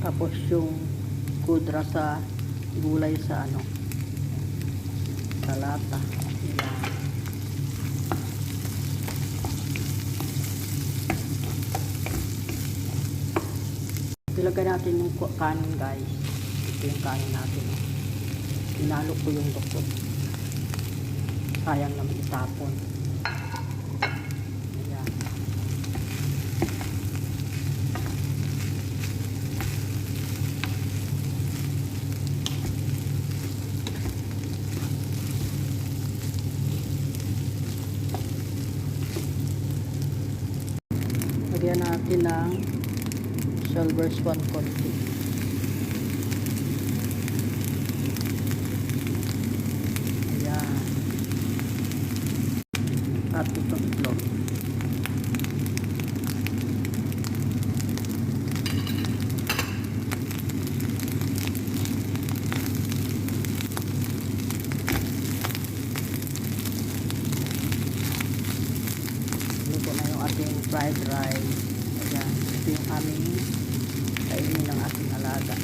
Tapos yung kudra sa gulay sa sa lata. Yan. Ilagay natin yung kanin, guys. Ito yung kanin natin. Inalo ko yung doktor. Sayang naman itapon. Ayan. Lagyan natin ng silver swan konti. Ayan. At itong itlog. Luto na yung ating fried rice. Ayan. Ito yung aming kainin ng ating alaga.